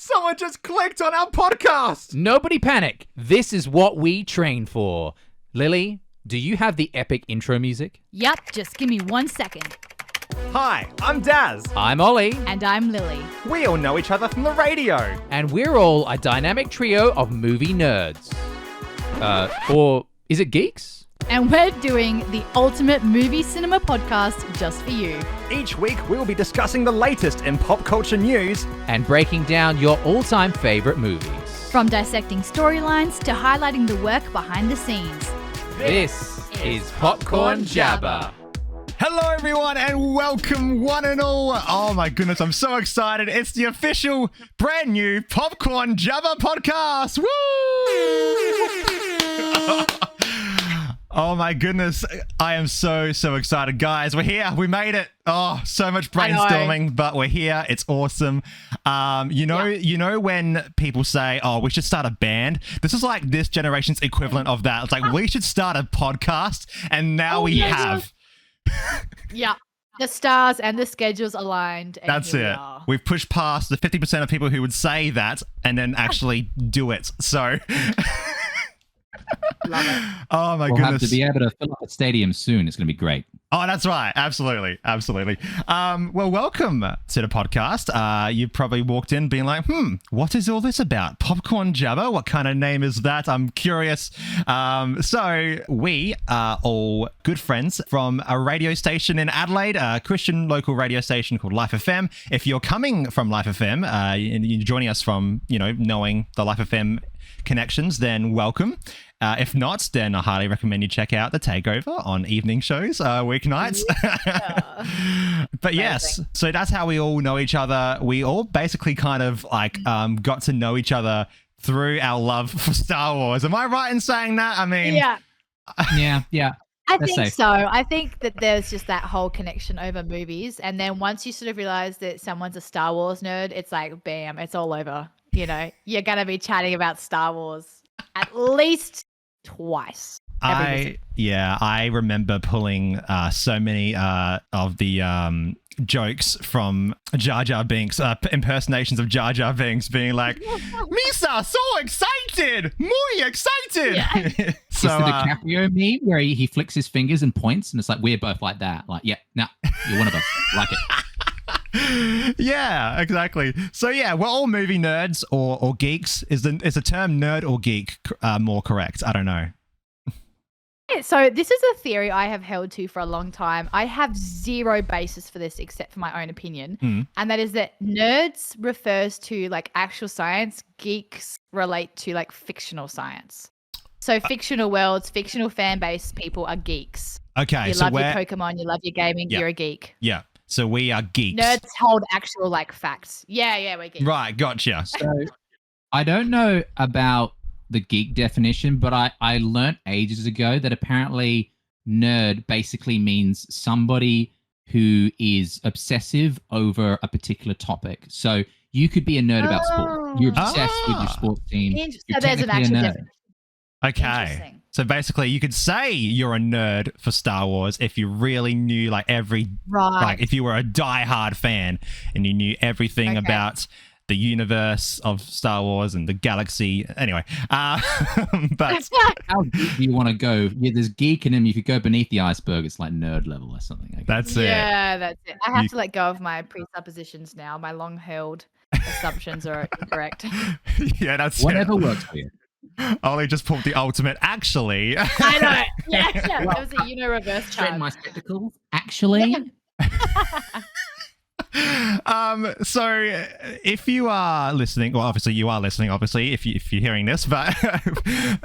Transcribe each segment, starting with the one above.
Someone just clicked on our podcast! Nobody panic. This is what we train for. Lily, do you have the epic intro music? Yup, just give me 1 second. Hi, I'm Daz. I'm Ollie. And I'm Lily. We all know each other from the radio. And we're all a dynamic trio of movie nerds. Or is it geeks? And we're doing the ultimate movie cinema podcast just for you. Each week, we will be discussing the latest in pop culture news and breaking down your all-time favorite movies. From dissecting storylines to highlighting the work behind the scenes. This is Popcorn Jabber. Hello, everyone, and welcome one and all. Oh, my goodness, I'm so excited. It's the official, brand new Popcorn Jabber podcast. Woo! Oh, my goodness. I am so excited. Guys, we're here. We made it. Oh, so much brainstorming, but we're here. It's awesome. You know when people say, oh, we should start a band? This is like this generation's equivalent of that. It's like, we should start a podcast, and now we have. Yeah, the stars and the schedules aligned. And that's it. We've pushed past the 50% of people who would say that and then actually do it. So, love it. Oh my we'll goodness! Have to be able to fill up a stadium soon. It's going to be great. Oh, that's right. Absolutely. Well, welcome to the podcast. You probably walked in being like, what is all this about? Popcorn Jabber? What kind of name is that? I'm curious. So we are all good friends from a radio station in Adelaide, a Christian local radio station called Life FM. If you're coming from Life FM, and you're joining us from, knowing the Life FM connections, then welcome. If not, then I highly recommend you check out The Takeover on evening shows, weeknights. Yeah. But yes, so that's how we all know each other. We all basically kind of like got to know each other through our love for Star Wars. Am I right in saying that? I mean... Yeah. I think so. I think that there's just that whole connection over movies. And then once you sort of realize that someone's a Star Wars nerd, it's like, bam, it's all over. You're going to be chatting about Star Wars at least twice. I remember pulling so many of the jokes from Jar Jar Binks, impersonations of Jar Jar Binks, being like, Misa, so excited! Muy excited! Yeah. So, it's the DiCaprio meme where he flicks his fingers and points, and it's like, we're both like that. Like, yeah, nah, you're one of us. Like it. Yeah, exactly. So yeah, we're all movie nerds or geeks. Is the term nerd or geek more correct? I don't know. Yeah, so this is a theory I have held to for a long time. I have zero basis for this except for my own opinion. And that is that nerds refers to like actual science, geeks relate to like fictional science. So fictional worlds, fictional fan base people are geeks. Okay, you love your Pokemon, you love your gaming, you're a geek. Yeah. So we are geeks. Nerds hold actual like facts. Yeah, we're geeks. Right, gotcha. So I don't know about the geek definition, but I learnt ages ago that apparently nerd basically means somebody who is obsessive over a particular topic. So you could be a nerd about sport. You're obsessed with your sports team. So there's an actual definition. Okay. So basically, you could say you're a nerd for Star Wars if you really knew like like if you were a diehard fan and you knew everything about the universe of Star Wars and the galaxy. Anyway, but how deep do you want to go? Yeah, there's geek in him. If you go beneath the iceberg, it's like nerd level or something. That's it. Yeah, that's it. I have to let go of my presuppositions now. My long-held assumptions are incorrect. Yeah, that's whatever works for you. Ollie just pulled the ultimate. Actually, I know. Yeah. Well, it was a reverse charge. My spectacles. Actually. So if you are listening, well, obviously you are listening, obviously, if you're hearing this, but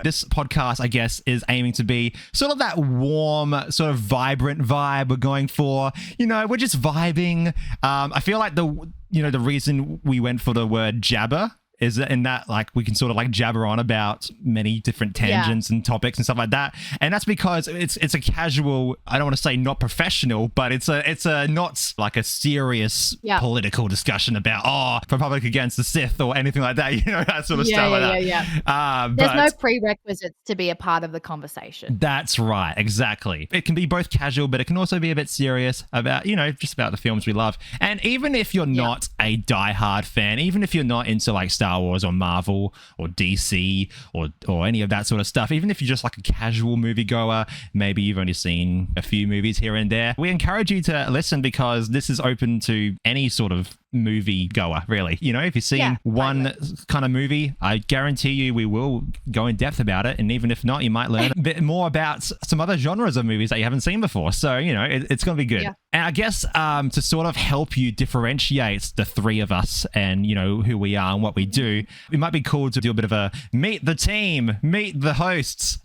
this podcast, I guess, is aiming to be sort of that warm, sort of vibrant vibe we're going for. We're just vibing. I feel like the reason we went for the word jabber is that in that like we can sort of like jabber on about many different tangents and topics and stuff like that. And that's because it's a casual, I don't want to say not professional, but it's a not like a serious political discussion about Republic against the Sith or anything like that, that sort of stuff like that. There's no prerequisites to be a part of the conversation. That's right, exactly. It can be both casual, but it can also be a bit serious about, just about the films we love. And even if you're not a diehard fan, even if you're not into like Star Wars or Marvel or DC or any of that sort of stuff, even if you're just like a casual moviegoer, maybe you've only seen a few movies here and there, we encourage you to listen because this is open to any sort of movie goer, really. If you've seen one kind of movie, I guarantee you we will go in depth about it. And even if not, you might learn a bit more about some other genres of movies that you haven't seen before. So, it's going to be good. Yeah. And I guess to sort of help you differentiate the three of us and, who we are and what we do, it might be cool to do a bit of a meet the team, meet the hosts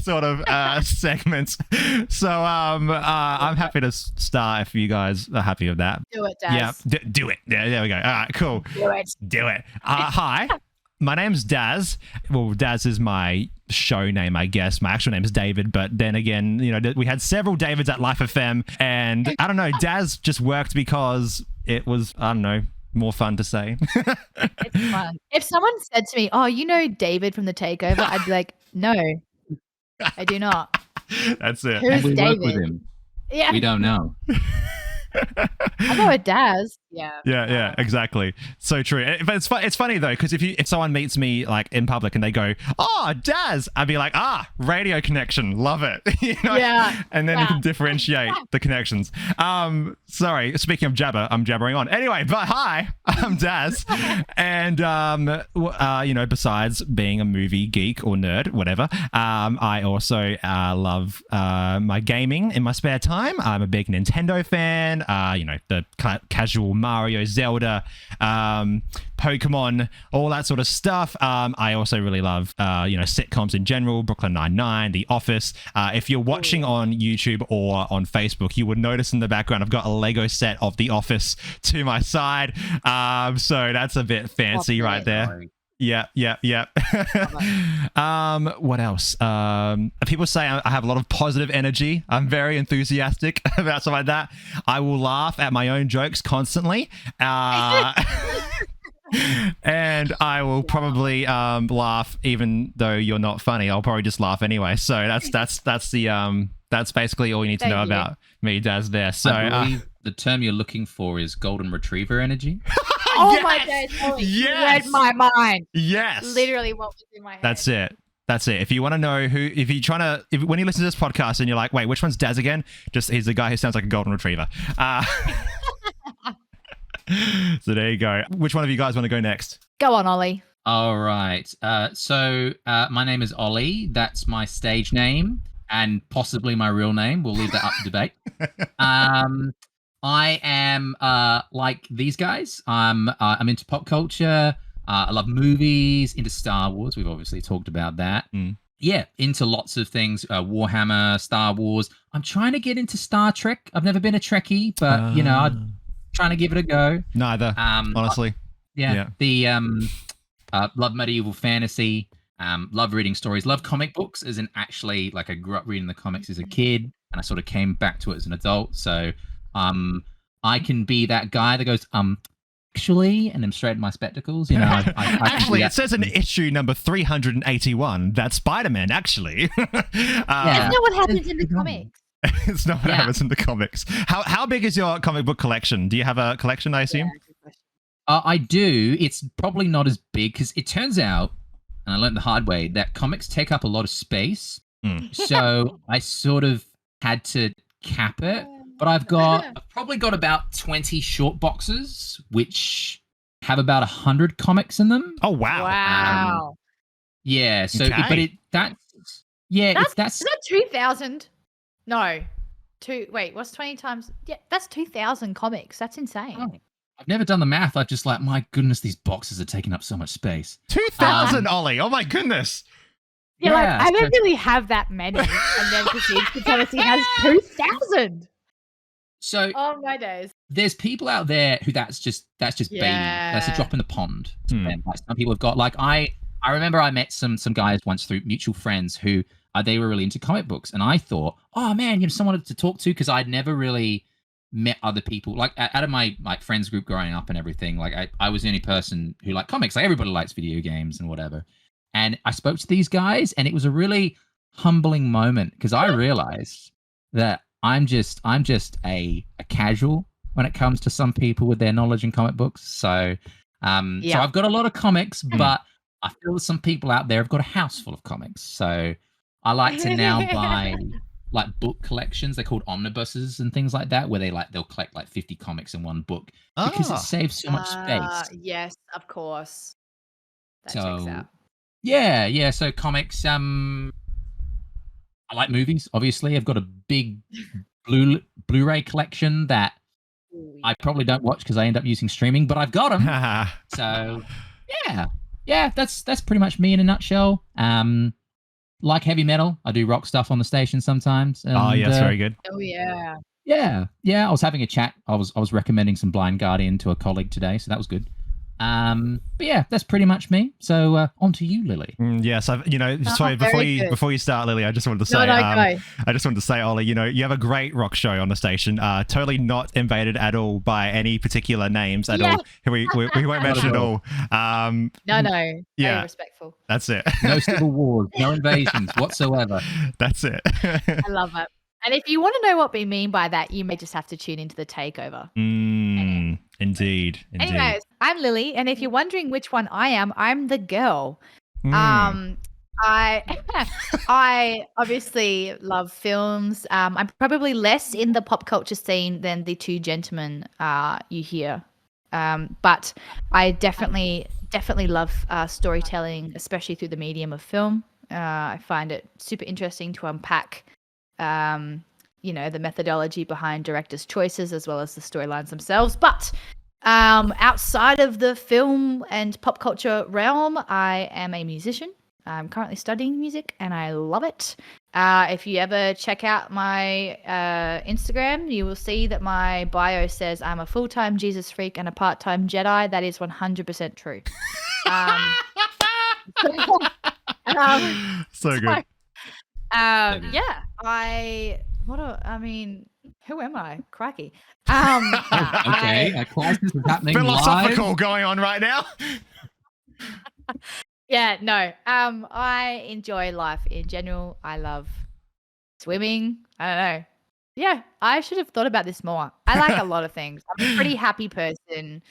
sort of segment. So I'm happy to start if you guys are happy with that. Do it, Daz. Yeah, do it. Yeah, there we go. All right, cool. Do it. Hi, my name's Daz. Well, Daz is my show name, I guess. My actual name is David, but then again, we had several Davids at Life FM, and I don't know, Daz just worked because it was, I don't know, more fun to say. It's fun. If someone said to me, "Oh, you know David from The Takeover," I'd be like, "No, I do not." That's it. Who's we David? work with him. Yeah, We don't know. I know it does. Yeah, exactly. So true. But it's funny though, because if someone meets me like in public and they go, "Oh, Daz," I'd be like, radio connection, love it. Yeah. And then you can differentiate the connections. Sorry, speaking of jabber, I'm jabbering on. Anyway, but hi, I'm Daz, and besides being a movie geek or nerd, whatever, I also love my gaming in my spare time. I'm a big Nintendo fan. The casual Mario, Zelda, Pokemon, all that sort of stuff. I also really love, sitcoms in general, Brooklyn Nine-Nine, The Office. If you're watching on YouTube or on Facebook, you would notice in the background I've got a Lego set of The Office to my side. So that's a bit fancy right there. Yeah. What else? People say I have a lot of positive energy. I'm very enthusiastic about stuff like that. I will laugh at my own jokes constantly. And I will probably laugh even though you're not funny. I'll probably just laugh anyway. So that's basically all you need to know about me, Daz. There. So I believe the term you're looking for is golden retriever energy. Oh my God! You read my mind. Yes. Literally, what was in my head. That's it. If you want to know when you listen to this podcast and you're like, wait, which one's Daz again? He's the guy who sounds like a golden retriever. So there you go. Which one of you guys want to go next? Go on, Ollie. All right. So my name is Ollie. That's my stage name and possibly my real name. We'll leave that up to debate. I am like these guys. I'm into pop culture. I love movies, into Star Wars. We've obviously talked about that. Yeah, into lots of things. Warhammer, Star Wars. I'm trying to get into Star Trek. I've never been a Trekkie, but I'm trying to give it a go. Neither, honestly. Yeah. Love medieval fantasy. Love reading stories. Love comic books. As in, actually, like I grew up reading the comics as a kid, and I sort of came back to it as an adult. So, I can be that guy that goes, actually, and I'm straight in my spectacles. Actually, it says in issue number 381 that Spider-Man actually. That's not what happens in the comics. It's not what happens in the comics. How big is your comic book collection? Do you have a collection, I assume? I do. It's probably not as big because it turns out, and I learned the hard way, that comics take up a lot of space. So I sort of had to cap it. But I've probably got about 20 short boxes, which have about 100 comics in them. Oh, wow. Wow. Yeah. So, okay. That's is that 2,000? No. What's 20 times? Yeah, that's 2,000 comics. That's insane. Oh, I've never done the math. I've just like, my goodness, these boxes are taking up so much space. 2,000, Ollie. Oh, my goodness. Yeah, I don't really have that many. And then proceeds to tell us he has 2,000. So, oh my days. there's people out there who that's just baby. That's a drop in the pond. And like some people have got like I remember I met some guys once through mutual friends who they were really into comic books, and I thought, oh man, someone to talk to, because I'd never really met other people like out of my like friends group growing up and everything. Like I was the only person who liked comics. Like everybody likes video games and whatever. And I spoke to these guys, and it was a really humbling moment because I realized that I'm just a casual when it comes to some people with their knowledge in comic books. So so I've got a lot of comics, but I feel that some people out there have got a house full of comics. So I like to now buy like book collections. They're called omnibuses and things like that, where they'll collect like 50 comics in one book because it saves so much space. Yes, of course. That So checks out. yeah. So comics. I like movies. Obviously, I've got a big Blu-ray collection that I probably don't watch because I end up using streaming, but I've got them. So yeah. That's pretty much me in a nutshell. Like heavy metal, I do rock stuff on the station sometimes. And, oh, yes, very good. Oh yeah. Yeah. I was having a chat. I was recommending some Blind Guardian to a colleague today, so that was good. But yeah, that's pretty much me. So on to you, Lily. Yes, sorry, before you start, Lily, I just wanted to say, go. I just wanted to say, Ollie, you have a great rock show on the station. Totally not invaded at all by any particular names at all. We won't mention at all. No. Yeah, very respectful. That's it. No civil wars, no invasions whatsoever. That's it. I love it. And if you want to know what we mean by that, you may just have to tune into the takeover. Indeed. Anyways, I'm Lily, and if you're wondering which one I am, I'm the girl. I obviously love films. I'm probably less in the pop culture scene than the two gentlemen you hear. But I definitely love storytelling, especially through the medium of film. I find it super interesting to unpack the methodology behind directors' choices as well as the storylines themselves. But outside of the film and pop culture realm, I am a musician. I'm currently studying music and I love it. If you ever check out my Instagram, you will see that my bio says I'm a full-time Jesus freak and a part-time Jedi. That is 100% true. So good. Who am I? Crikey. Okay, a crisis is happening Philosophical live. going on right now. Yeah, no. I enjoy life in general. I love swimming. I don't know. Yeah, I should have thought about this more. I like a lot of things. I'm a pretty happy person,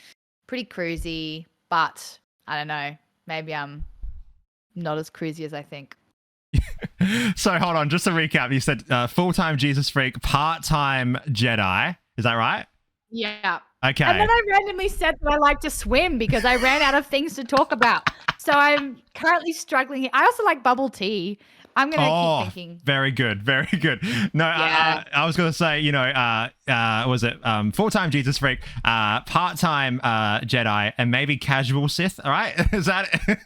pretty cruisy, but I don't know. Maybe I'm not as cruisy as I think. So hold on, just to recap, you said full-time Jesus freak, part-time Jedi. Is that right? Yeah. Okay. And then I randomly said that I like to swim because I ran out of things to talk about. So I'm currently struggling here. I also like bubble tea. I'm going to keep thinking. Very good. Very good. No, Yeah. I was going to say, was it full-time Jesus freak, part-time Jedi, and maybe casual Sith, all right? Is that it?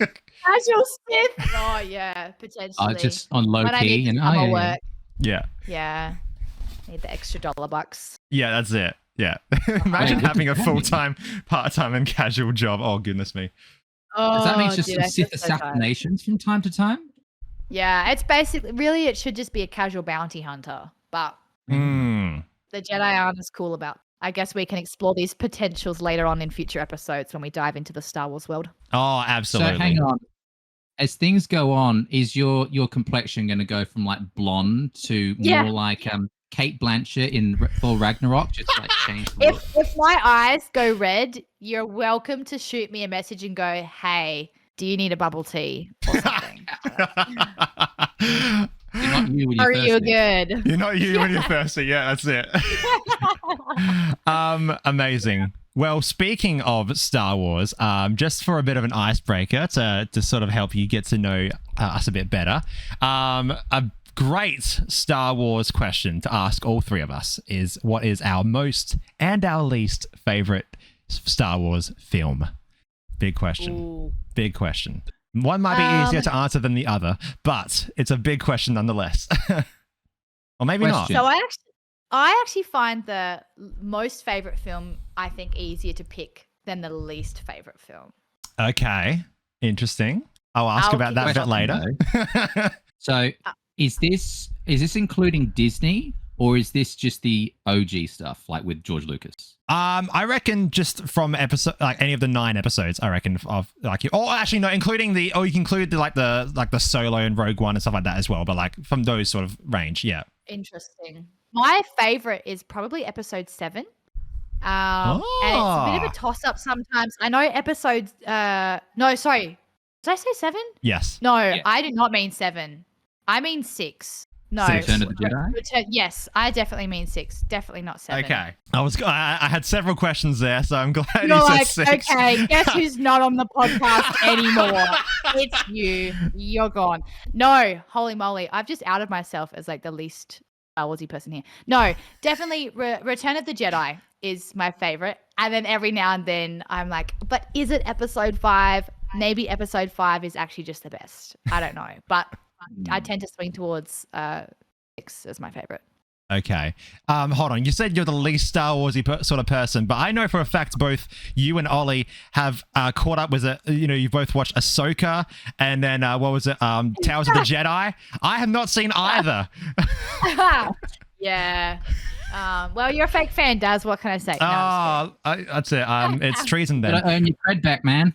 Casual Sith? Oh, yeah, potentially. Just on low when key. I need summer work. Yeah. Yeah. Need the extra $1. Yeah, that's it. Yeah. Imagine having a full-time, part-time, and casual job. Oh, goodness me. Oh, Does that mean just dude, some I Sith feel so tired. assassinations from time to time? Yeah, it's basically, really, it should just be a casual bounty hunter. But the Jedi aren't as cool about. I guess we can explore these potentials later on in future episodes when we dive into the Star Wars world. Oh, absolutely. So hang on. As things go on, is your complexion going to go from like blonde to more like Kate Blanchett in Thor Ragnarok? Just like change the look? If my eyes go red, you're welcome to shoot me a message and go, "Hey, do you need a bubble tea or something?" You're not you when you're Are you thirsty. good? You're not you when you're thirsty. Yeah, that's it. Amazing. Well, speaking of Star Wars, just for a bit of an icebreaker to sort of help you get to know us a bit better, a great Star Wars question to ask all three of us is, what is our most and our least favorite Star Wars film? Big question. Ooh. Big question. One might be easier to answer than the other, but it's a big question nonetheless. Or maybe not. Question. So I actually find the most favorite film, I think, easier to pick than the least favorite film. Okay, interesting. I'll ask I'll about keep that a bit questioning later. So is this including Disney, or is this just the OG stuff, like with George Lucas? I reckon just from episode, like any of the 9 episodes, I reckon of like, oh, actually no, including you can include the Solo and Rogue One and stuff like that as well. But like from those sort of range, yeah. Interesting. My favorite is probably episode 7. And it's a bit of a toss-up sometimes. I know episodes. No, sorry. Did I say 7? Yes. No, Yeah. I did not mean 7. I mean 6. No. 6. Return of the Jedi? Yes, I definitely mean 6. Definitely not 7. Okay. I had several questions there, so I'm glad You're you like, said 6. okay, guess who's not on the podcast anymore? It's you. You're gone. No, holy moly. I've just outed myself as like the least Star Warsy person here. No, definitely Return of the Jedi is my favorite. And then every now and then I'm like, but is it episode 5? Maybe episode 5 is actually just the best. I don't know. But I tend to swing towards 6 as my favorite. Okay. Hold on. You said you're the least Star Warsy sort of person, but I know for a fact both you and Ollie have caught up with it. You know, you've both watched Ahsoka and then what was it? Tales of the Jedi. I have not seen either. Yeah. Well, you're a fake fan, Daz. What can I say? No, I'm That's it. It's treason then. Gotta earn your cred back, man.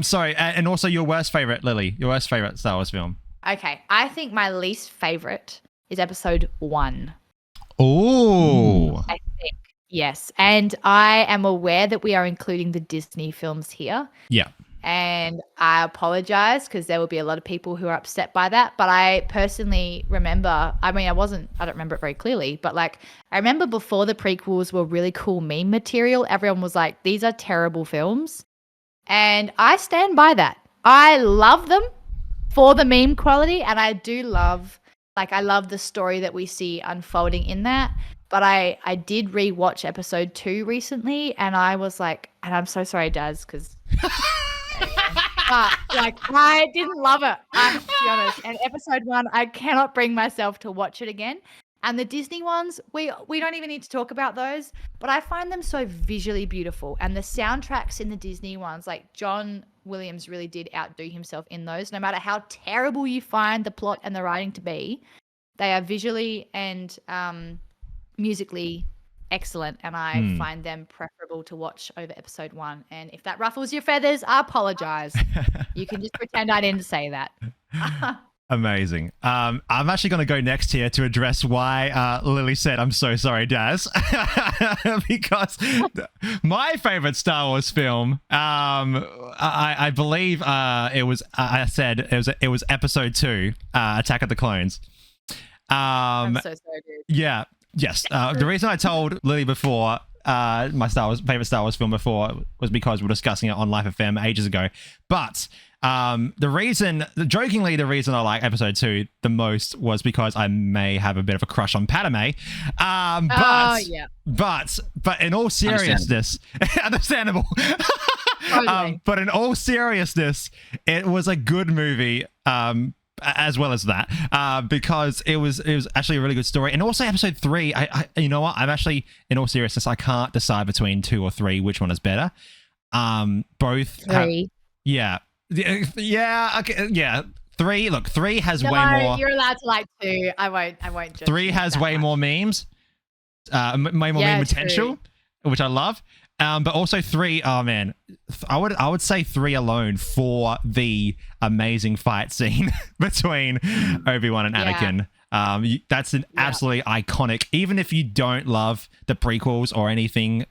Sorry, and also your worst favorite, Lily. Your worst favorite Star Wars film. Okay, I think my least favorite is episode 1. Oh. I think, yes. And I am aware that we are including the Disney films here. Yeah. And I apologize because there will be a lot of people who are upset by that. But I personally remember, I mean, I don't remember it very clearly, but like, I remember before the prequels were really cool meme material, everyone was like, these are terrible films. And I stand by that. I love them for the meme quality. And I do love, I love the story that we see unfolding in that. But I did rewatch episode 2 recently and I was like, and I'm so sorry, Daz, because... I didn't love it, to be honest. And episode 1, I cannot bring myself to watch it again. And the Disney ones, we don't even need to talk about those, but I find them so visually beautiful. And the soundtracks in the Disney ones, like John Williams really did outdo himself in those. No matter how terrible you find the plot and the writing to be, they are visually and musically excellent, and I find them preferable to watch over episode 1. And if that ruffles your feathers, I apologize. You can just pretend I didn't say that. Amazing. I'm actually going to go next here to address why Lily said, I'm so sorry, Daz. Because my favorite Star Wars film, I believe it was episode 2, Attack of the Clones. I'm so sorry, dude. Yeah. Yes. The reason I told Lily before my favorite Star Wars film before was because we were discussing it on Life FM ages ago. But the reason I like episode 2 the most was because I may have a bit of a crush on Padme. But in all seriousness, understandable. Totally. But in all seriousness, it was a good movie. As well as that, because it was actually a really good story. And also episode 3, I you know what? I'm actually, in all seriousness, I can't decide between 2 or 3 which one is better. Both 3. Yeah, okay, yeah. 3. Look, 3 has way more. You're allowed to like 2. I won't judge 3 you has that way much. more memes, way more meme potential, which I love. But also 3, oh man, I would say 3 alone for the amazing fight scene between Obi-Wan and Anakin. That's an absolutely iconic, even if you don't love the prequels or anything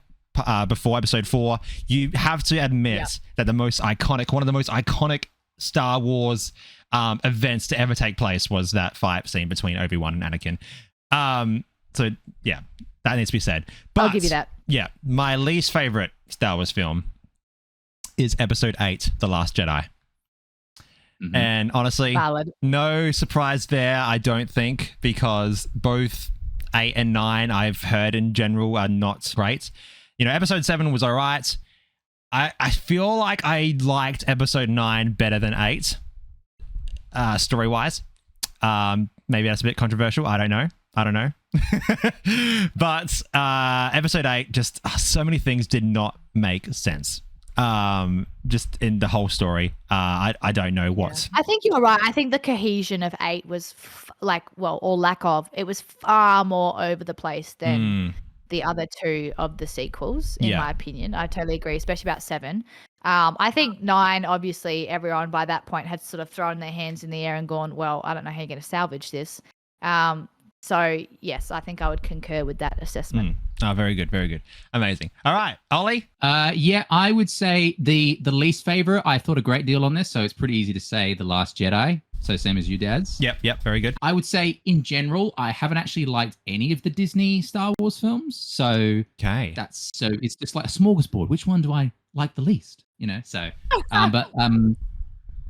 before episode 4, you have to admit that one of the most iconic Star Wars events to ever take place was that fight scene between Obi-Wan and Anakin. So yeah, that needs to be said. But I'll give you that. Yeah, my least favorite Star Wars film is episode 8, The Last Jedi. Mm-hmm. And honestly, Valid. No surprise there, I don't think, because both 8 and 9 I've heard in general are not great. You know, episode 7 was all right. I feel like I liked episode 9 better than 8, story-wise. maybe that's a bit controversial. I don't know. But episode 8, just so many things did not make sense. Just in the whole story. I don't know what. I think you're right. I think the cohesion of 8 was or lack of, it was far more over the place than the other 2 of the sequels, in my opinion. I totally agree, especially about 7. I think 9, obviously, everyone by that point had sort of thrown their hands in the air and gone, well, I don't know how you're going to salvage this. So, yes, I think I would concur with that assessment. Oh, very good. Very good. Amazing. All right, Ollie? Yeah, I would say the least favorite, I thought a great deal on this, so it's pretty easy to say The Last Jedi. So same as you, Dads. Yep, very good. I would say, in general, I haven't actually liked any of the Disney Star Wars films. So it's just like a smorgasbord. Which one do I like the least? So, but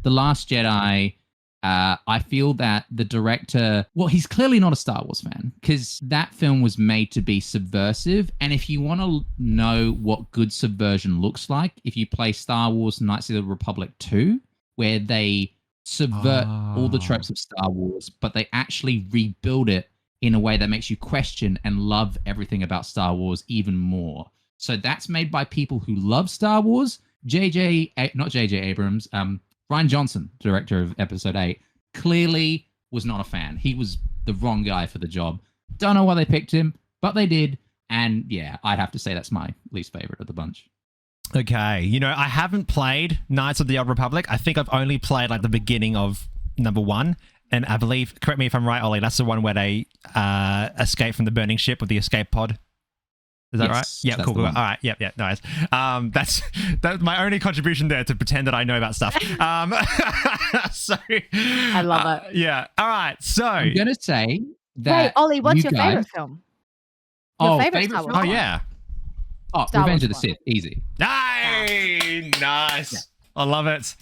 The Last Jedi, I feel that the director, well, he's clearly not a Star Wars fan, because that film was made to be subversive. And if you want to know what good subversion looks like, if you play Star Wars Knights of the Republic 2, where they subvert all the tropes of Star Wars, but they actually rebuild it in a way that makes you question and love everything about Star Wars even more. So that's made by people who love Star Wars. Not J.J. Abrams, Rian Johnson, director of Episode 8, clearly was not a fan. He was the wrong guy for the job. Don't know why they picked him, but they did. And yeah, I'd have to say that's my least favorite of the bunch. Okay. I haven't played Knights of the Old Republic. I think I've only played like the beginning of number 1. And I believe, correct me if I'm right, Ollie, that's the one where they escape from the burning ship with the escape pod. Is that right? Yeah, cool. All right. Yep, nice. That's my only contribution there, to pretend that I know about stuff. So I love it. Yeah. All right. So I'm going to say that. Hey, Ollie, what's your favorite film? Your favorite Star Wars film? Oh, yeah. Star Revenge Wars of the Sith. Easy. Hey, nice. Yeah. I love it.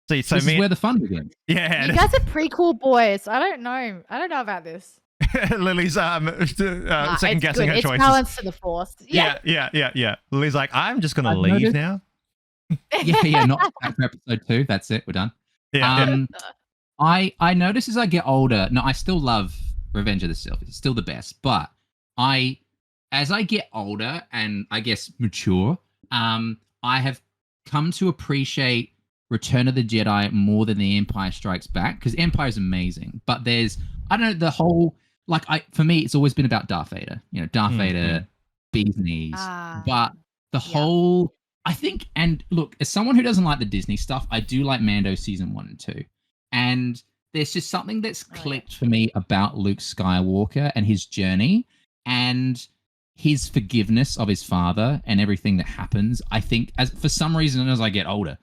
See, so this is where the fun begins. Yeah. You guys are prequel boys. I don't know about this. Lily's second guessing her it's choices. It's balance to the Force. Yeah. Lily's like, I'm just gonna leave now. Not back for episode 2. That's it. We're done. Yeah. I notice as I get older. No, I still love Revenge of the Sith. It's still the best. But as I get older and I guess mature, I have come to appreciate Return of the Jedi more than The Empire Strikes Back, because Empire is amazing. But there's, I don't know, the whole, for me, it's always been about Darth Vader. Darth Vader, bee's knees. But the whole, I think, and look, as someone who doesn't like the Disney stuff, I do like Mando season 1 and 2. And there's just something that's clicked for me about Luke Skywalker and his journey and his forgiveness of his father and everything that happens. I think, for some reason, as I get older,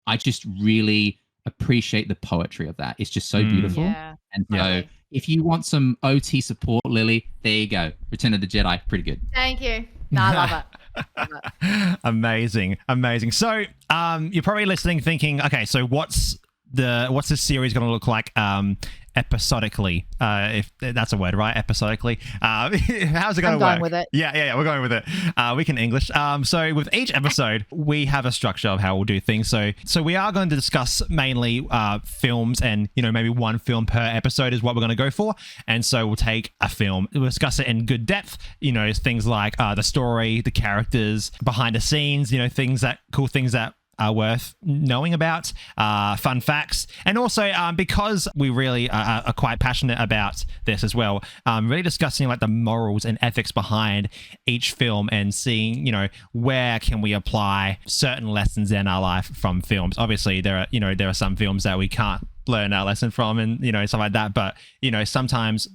I just really appreciate the poetry of that. It's just so beautiful. Yeah, and so if you want some OT support, Lily, there you go. Return of the Jedi, pretty good. Thank you. No, I love it. Amazing. So you're probably listening thinking, okay, so what's this series going to look like episodically, if that's a word, right? Episodically. How's it going to work? I'm going with it. Yeah, we're going with it. We can English. So with each episode, we have a structure of how we'll do things. So we are going to discuss mainly films, and maybe one film per episode is what we're going to go for. And so we'll take a film, we'll discuss it in good depth. Things like the story, the characters, behind the scenes. Cool things that are worth knowing about, fun facts, and also because we really are quite passionate about this as well, really discussing like the morals and ethics behind each film and seeing where can we apply certain lessons in our life from films. Obviously there are some films that we can't learn our lesson from, and stuff like that, but sometimes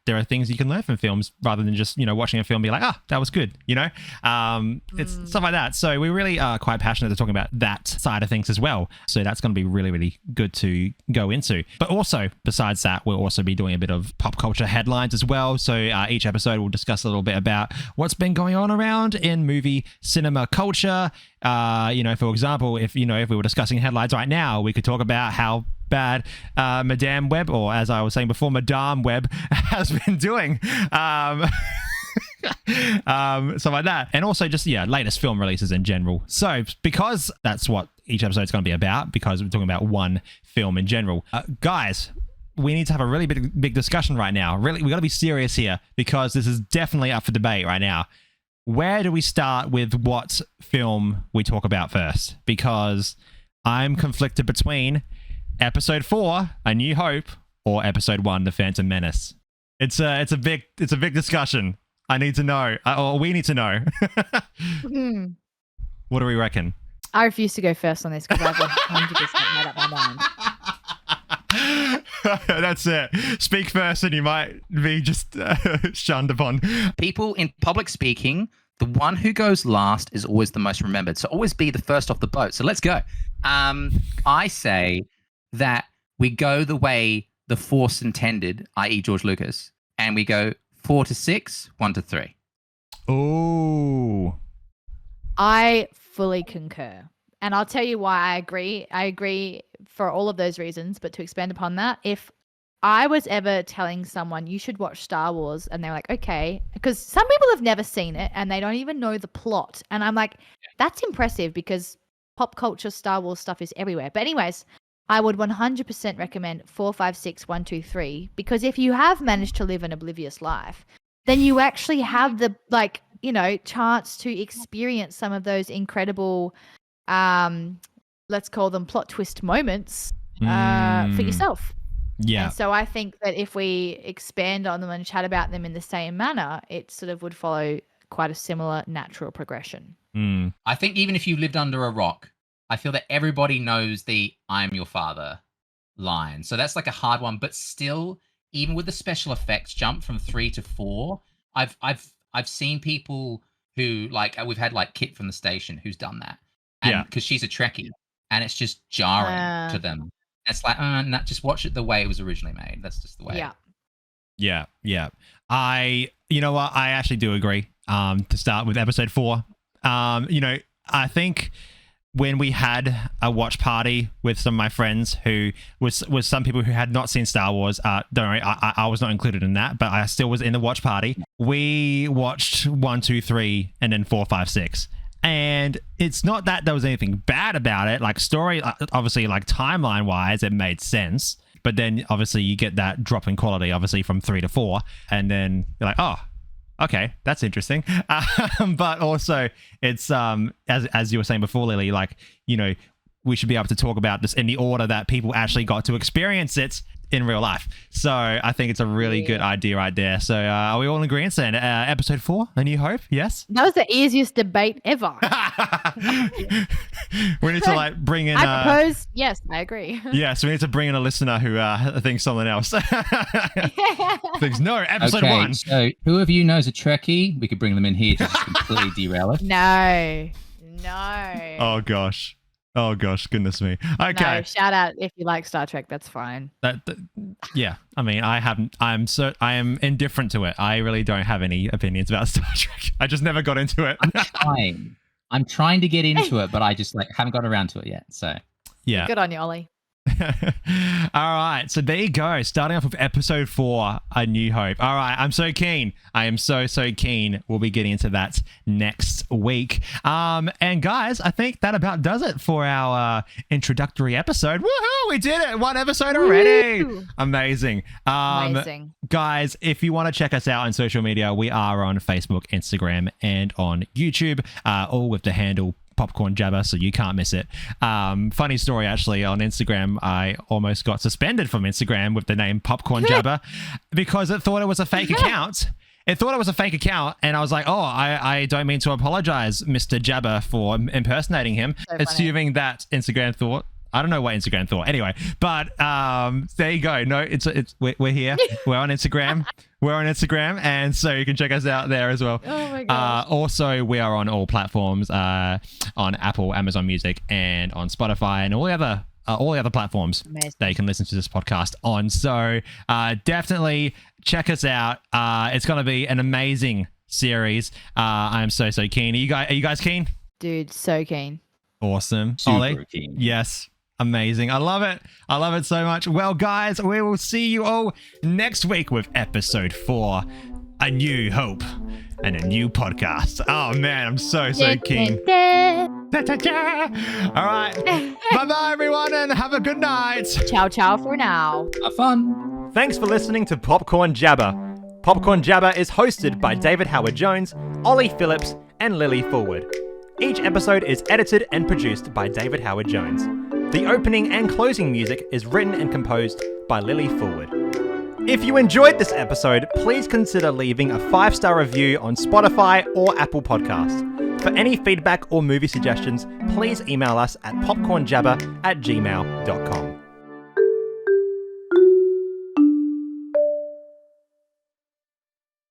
there are things you can learn from films rather than just watching a film and be like, that was good. It's stuff like that. So we really are quite passionate to talking about that side of things as well. So that's going to be really, really good to go into. But also, besides that, we'll also be doing a bit of pop culture headlines as well. So each episode we'll discuss a little bit about what's been going on around in movie cinema culture. For example, if we were discussing headlines right now, we could talk about how bad Madame Web, or as I was saying before, Madame Web has been doing. Stuff like that. And also just, latest film releases in general. So because that's what each episode is going to be about, because we're talking about one film in general. Guys, we need to have a really big discussion right now. Really, we got to be serious here because this is definitely up for debate right now. Where do we start with what film we talk about first? Because I'm conflicted between Episode 4, A New Hope, or Episode 1, The Phantom Menace. It's a big discussion. I need to know, or we need to know. What do we reckon? I refuse to go first on this because I've 100% made up my mind. That's it. Speak first and you might be just shunned upon. People in public speaking, the one who goes last is always the most remembered. So always be the first off the boat. So let's go. I say that we go the way the Force intended, i.e. George Lucas, and we go 4 to 6, 1 to 3. Oh. I fully concur. And I'll tell you why I agree. I agree for all of those reasons, but to expand upon that, if I was ever telling someone you should watch Star Wars and they're like, okay, because some people have never seen it and they don't even know the plot. And I'm like, that's impressive because pop culture Star Wars stuff is everywhere. But anyways, I would 100% recommend 4, 5, 6, 1, 2, 3, because if you have managed to live an oblivious life, then you actually have the, like, you know, chance to experience some of those incredible, let's call them plot twist moments for yourself. Yeah. And so I think that if we expand on them and chat about them in the same manner, it sort of would follow quite a similar natural progression. I think even if you lived under a rock, I feel that everybody knows the "I am your father" line. So that's like a hard one, but still, even with the special effects jump from 3 to 4, I've seen people who, like, we've had like Kit from the station who's done that, and because she's a Trekkie, and it's just jarring to them. It's like, no, just watch it the way it was originally made. That's just the way. Yeah. You know what? I actually do agree. To start with Episode 4, you know, I think when we had a watch party with some of my friends who was some people who had not seen Star Wars, don't worry, I was not included in that, but I still was in the watch party. We watched 1, 2, 3, and then 4, 5, 6. And it's not that there was anything bad about it. Like story, obviously, like timeline wise, it made sense. But then obviously you get that drop in quality, obviously from 3 to 4, and then you're like, oh, okay, that's interesting. But also it's as you were saying before, Lily, like, you know, we should be able to talk about this in the order that people actually got to experience it in real life. So I think it's a really good idea right there. So are we all in agreement then? Episode 4, A New Hope? Yes? That was the easiest debate ever. We need to like bring in... I propose, yes, I agree. Yeah, so we need to bring in a listener who thinks something else. Thinks, no, Episode 1. So who of you knows a Trekkie? We could bring them in here to just completely derail it. No. Oh gosh, goodness me. Okay. No, shout out if you like Star Trek, that's fine. Yeah, I mean, I am indifferent to it. I really don't have any opinions about Star Trek. I just never got into it. I'm trying to get into it, but I just haven't got around to it yet. So yeah. Good on you, Ollie. All right, so there you go. Starting off with Episode 4, A New Hope. All right, I'm so keen. I am so keen. We'll be getting into that next week. And guys, I think that about does it for our introductory episode. Woohoo! We did it. 1 episode already. Woo! Amazing. Amazing. Guys, if you want to check us out on social media, we are on Facebook, Instagram, and on YouTube, all with the handle Popcorn Jabber, so you can't miss it. Funny story, actually, on Instagram, I almost got suspended from Instagram with the name Popcorn Jabber because it thought it was a fake account. It thought it was a fake account, and I was like, oh, I don't mean to apologize, Mr. Jabber, for impersonating him, so assuming that Instagram thought. I don't know what Instagram thought. Anyway, but there you go. No, we're here. We're on Instagram. We're on Instagram, and so you can check us out there as well. Oh my gosh. Also, we are on all platforms, on Apple, Amazon Music, and on Spotify, and all the other platforms that you can listen to this podcast on. So definitely check us out. It's going to be an amazing series. I'm so keen. Are you guys keen? Dude, so keen. Awesome. Super Ollie? keen. Yes. Amazing. I love it. I love it so much. Well, guys, we will see you all next week with Episode 4, A New Hope, and a new podcast. Oh, man, I'm so keen. All right. Bye-bye, everyone, and have a good night. Ciao, ciao for now. Have fun. Thanks for listening to Popcorn Jabber. Popcorn Jabber is hosted by David Howard Jones, Ollie Phillips, and Lily Forward. Each episode is edited and produced by David Howard Jones. The opening and closing music is written and composed by Lily Forward. If you enjoyed this episode, please consider leaving a 5-star review on Spotify or Apple Podcasts. For any feedback or movie suggestions, please email us at popcornjabber@gmail.com.